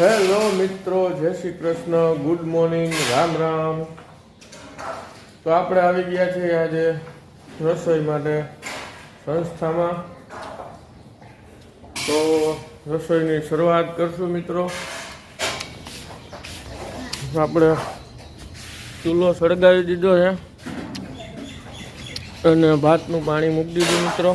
Hello મિત્રો, જય Shri Krishna, good morning, Ram Ram. તો આપણે આવી ગયા છીએ આજે રસોઈ માટે સંસ્થામાં. તો રસોઈની શરૂઆત કરશું મિત્રો. આપણે ચૂલો સળગાવી દીધો છે અને ભાતનું પાણી મૂકી દીધું મિત્રો.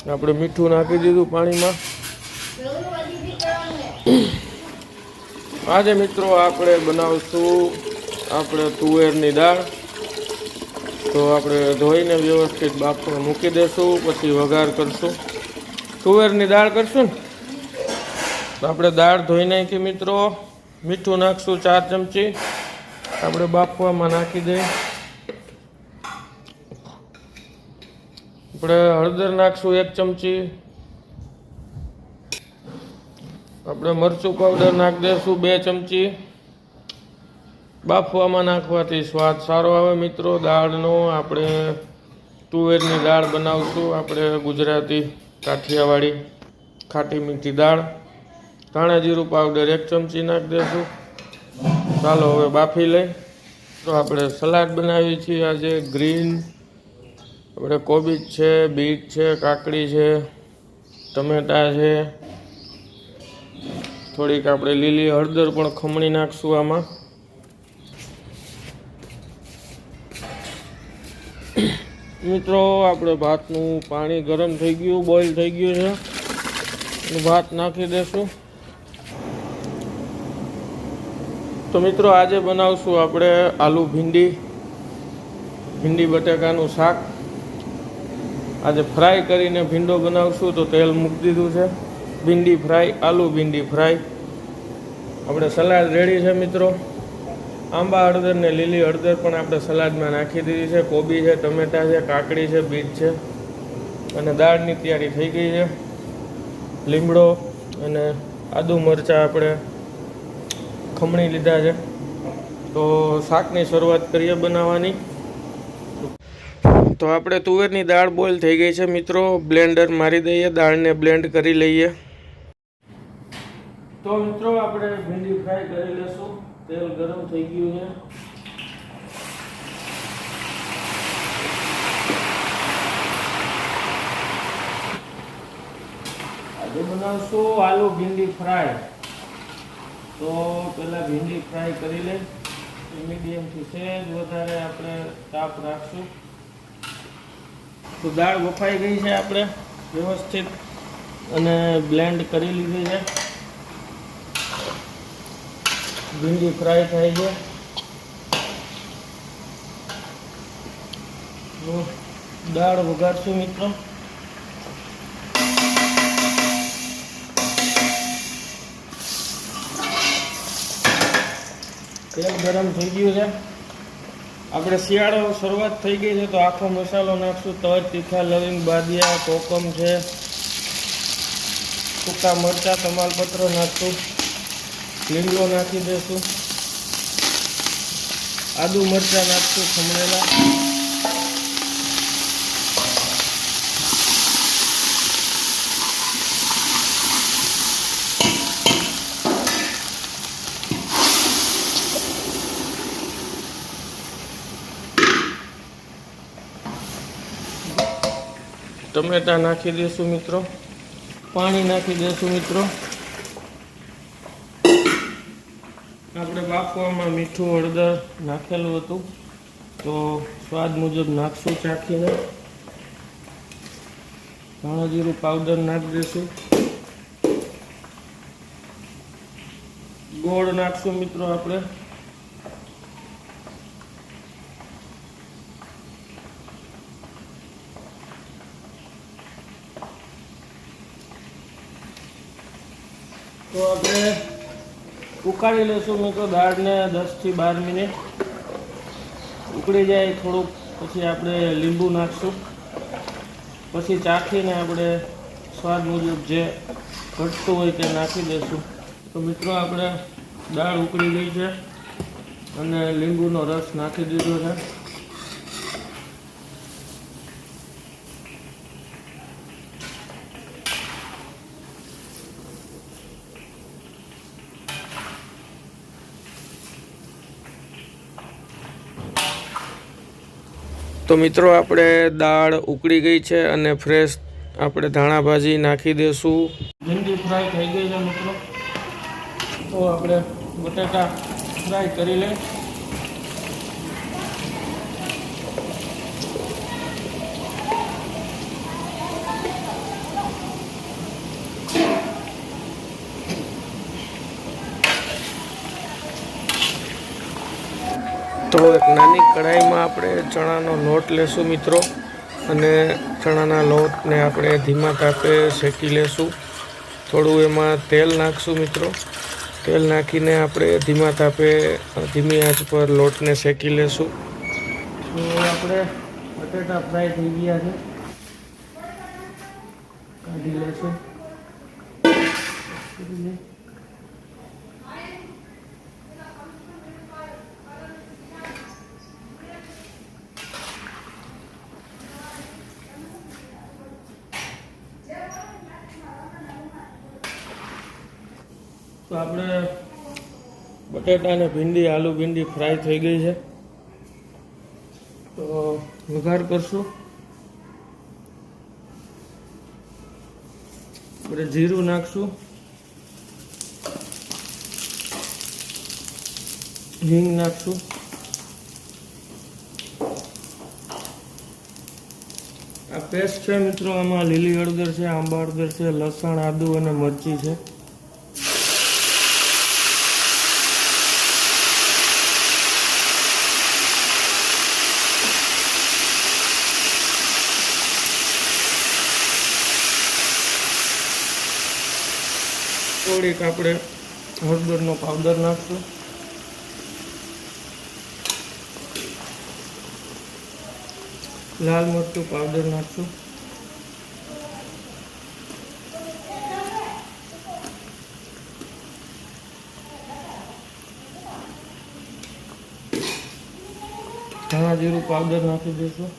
આપણે મીઠું નાખી દીધું પાણીમાં. આજે મિત્રો આપણે બનાવશું તુવેરની દાળ. તો આપણે ધોઈને વ્યવસ્થિત બાફવા મૂકી દઈશું, પછી વઘાર કરશું. તુવેરની દાળ કરશું ને તો આપણે દાળ ધોઈ નાખી મિત્રો. મીઠું નાખશું 4 ચમચી. આપણે બાફવામાં નાખી દઈએ. આપણે હળદર નાખશું 1 ચમચી. આપણે મરચું પાવડર નાખી દઈશું 2 ચમચી. બાફવામાં નાખવાથી સ્વાદ સારો આવે મિત્રો દાળનો. આપણે તુવેરની દાળ બનાવશું, આપણે ગુજરાતી કાઠિયાવાડી ખાટી મીઠી દાળ. ધાણા જીરું પાવડર 1 ચમચી નાખી દઈશું. ચાલો હવે બાફી લઈ. તો આપણે સલાડ બનાવીએ છીએ આજે. ગ્રીન આપણે કોબીજ છે, બીટ છે, કાકડી છે, ટમેટા છે. થોડીક આપણે લીલી હળદર પણ ખમણી નાખશું આમાં. મિત્રો આપણે ભાતનું પાણી ગરમ થઈ ગયું, બોઇલ થઈ ગયું છે. ભાત નાખી દઈશું. તો મિત્રો આજે બનાવશું આપણે આલુ ભીંડી બટાકાનું શાક. આજે ફ્રાય કરીને ભીંડો બનાવશું. તો તેલ મૂકી દીધું છે. ભીંડી ફ્રાય, આલુ ભીંડી ફ્રાય. આપણે સલાડ રેડી છે મિત્રો. આંબા હળદર ને લીલી હળદર પણ આપણે સલાડમાં નાખી દીધી છે. કોબી છે, ટમેટા છે, કાકડી છે, બીટ છે અને દાળની તૈયારી થઈ ગઈ છે. લીમડો અને આદુ મરચાં આપણે ખમણી લીધા છે. તો શાકની શરૂઆત કરીએ બનાવવાની. તો આપણે તુવેરની દાળ બોઇલ થઈ ગઈ છે મિત્રો. બ્લેન્ડર મારી દઈએ, દાળને બ્લેન્ડ કરી લઈએ. તો મિત્રો આપણે ભીંડી ફ્રાય કરી લેશું. તેલ ગરમ થઈ ગયું છે. આજે બનાવશું આલુ ભીંડી ફ્રાય. તો પહેલા ભીંડી ફ્રાય કરી લઈ. મીડિયમથી સહેજ વધારે આપણે તાપ રાખશું. તો દાળ બફાઈ ગઈ છે આપણે વ્યવસ્થિત અને બ્લેન્ડ કરી લીધી છે. ભીંડી ફ્રાય થાય છે. દાળ વઘારશું મિત્રો. તેલ ગરમ થઈ ગયું છે. આપણે શિયાળો શરૂઆત થઈ ગઈ છે તો આખો મસાલો નાખશું. તજ, તીખા, લવિંગ, બાદિયા, કોકમ છે, સૂકા મરચાં, તમાલપત્ર નાખશું. લીમડો નાખી દઈશું. આદુ મરચાં નાખશું ખમણેલા. ટમેટા નાખી દઈશું મિત્રો. પાણી નાખી દઈશું મિત્રો. આપણે બાફવામાં મીઠું હળદર નાખેલું હતું તો સ્વાદ મુજબ નાખશું ચાખીને. ધાણા જીરું પાવડર નાખી દઈશું. ગોળ નાખશું મિત્રો આપણે. તો આપણે ઉકાળી લઈશું મિત્રો દાળને 10 થી 12 મિનિટ. ઉકળી જાય થોડુંક પછી આપણે લીંબુ નાખશું. પછી ચાખીને આપણે સ્વાદ મુજબ જે ઘટતું હોય તે નાખી દઈશું. તો મિત્રો આપણે દાળ ઉકળી ગઈ છે અને લીંબુનો રસ નાખી દીધો છે. તો મિત્રો આપણે દાળ ઉકળી ગઈ છે અને ફ્રેશ આપણે ધાણા ભાજી નાખી દઈશું. ભીંડી ફ્રાય થઈ ગઈ છે મિત્રો. તો આપણે બટાટા ફ્રાય કરી લઈએ. તો એક નાની કઢાઈમાં આપણે ચણાનો લોટ લેશું મિત્રો, અને ચણાના લોટને આપણે ધીમા તાપે શેકી લેશું. થોડું એમાં તેલ નાખશું મિત્રો. તેલ નાખીને આપણે ધીમા તાપે ધીમી આંચ પર લોટને શેકી લેશું. તો આપણે બટાટા ફ્રાય થઈ ગયા છે, કાઢી લેશું. તો આપણે બટેટા અને ભીંડી આલુ ભીંડી ફ્રાય થઈ ગઈ છે. તો વઘાર કરશું. આપણે જીરું નાખશું, હિંગ નાખશું, આ પેસ્ટ છે મિત્રો. આમાં લીલી હળદર છે, આંબા હળદર છે, લસણ, આદુ અને મરચી છે. થોડીક આપણે હળદરનો પાવડર નાખશું. લાલ મરચું પાવડર નાખશું. ધાણા જીરું પાવડર નાખી દઈશું.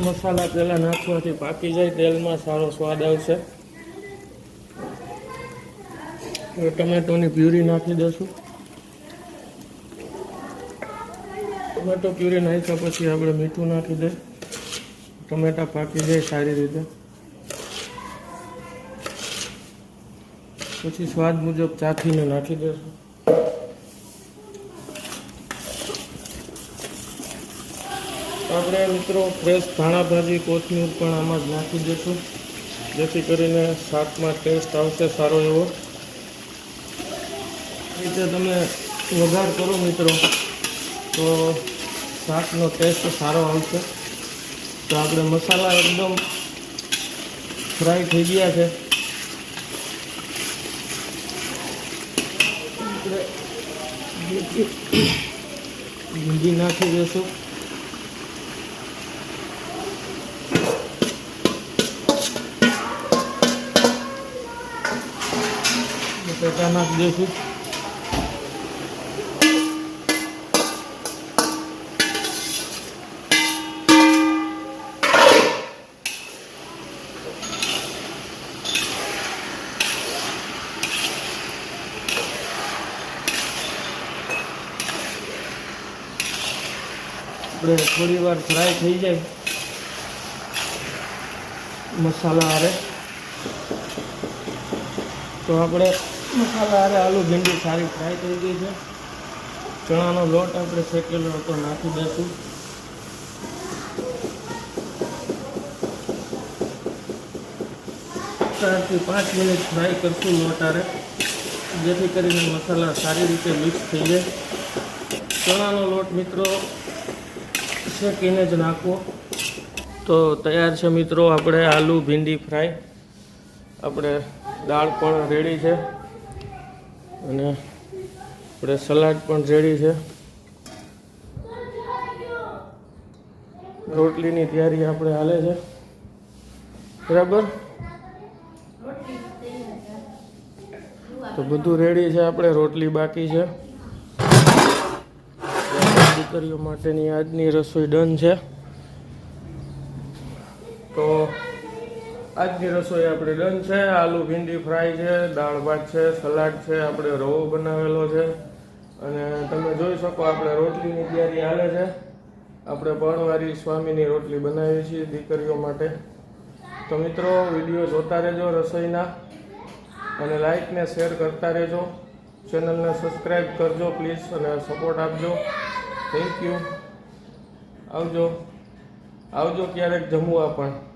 મસાલા પહેલાં નાખવાથી પાકી જાય, તેલમાં સારો સ્વાદ આવશે. ટમેટોની પ્યુરી નાખી દઈશું. ટમેટો પ્યુરી નાખ્યા પછી આપણે મીઠું નાખી દઈએ. ટમેટા પાકી જાય સારી રીતે. પછી સ્વાદ મુજબ ચાખીને નાખી દઈશું. આપણે મિત્રો ફ્રેશ ધાણા ભાજી કોથમીર પણ આમાં જ નાખી દઈશું, જેથી કરીને શાકમાં ટેસ્ટ આવશે સારો એવો. રીતે તમે વઘાર કરો મિત્રો તો શાકનો ટેસ્ટ સારો આવશે. તો આપણે મસાલા એકદમ ફ્રાય થઈ ગયા છે. ભીંડી નાખી દઈશું. બટાટા નાખી દઈશું. આપણે થોડી વાર ફ્રાય થઈ જાય મસાલા હારે, તો આપણે મસાલા હારે આલુ ભીંડી સારી ફ્રાય થઈ ગઈ છે. ચણાનો લોટ આપણે શેકેલો હતો નાખી દઈશું. 4 થી 5 મિનિટ ફ્રાય કરશું લોટ હારે, જેથી કરીને મસાલા સારી રીતે મિક્સ થઈ જાય. ચણાનો લોટ મિત્રો શેકીને જ નાખવો. તો તૈયાર છે મિત્રો આપણે આલુ ભીંડી ફ્રાય. આપણે દાળ પણ રેડી છે અને આપણે સલાડ પણ રેડી છે. રોટલીની તૈયારી આપણે હાલે છે બરાબર. તો બધું રેડી છે, આપણે રોટલી બાકી છે. દીકરીઓ માટેની આજની રસોઈ ડન છે. તો આજની રસોઈ આપણે ડન છે. આલુ ભીંડી ફ્રાય છે, દાળ ભાત છે, સલાડ છે, આપણે રવો બનાવેલો છે અને તમે જોઈ શકો આપણે રોટલીની તૈયારી હાલે છે. આપણે પણવારી સ્વામીની રોટલી બનાવીએ છીએ દીકરીઓ માટે. તો મિત્રો વિડીયો જોતા રહેજો રસોઈના અને લાઈક ને શેર કરતા રહેજો. ચેનલને સબસ્ક્રાઈબ કરજો પ્લીઝ અને સપોર્ટ આપજો. Thank you. આવજો ક્યારેક જમવા પણ.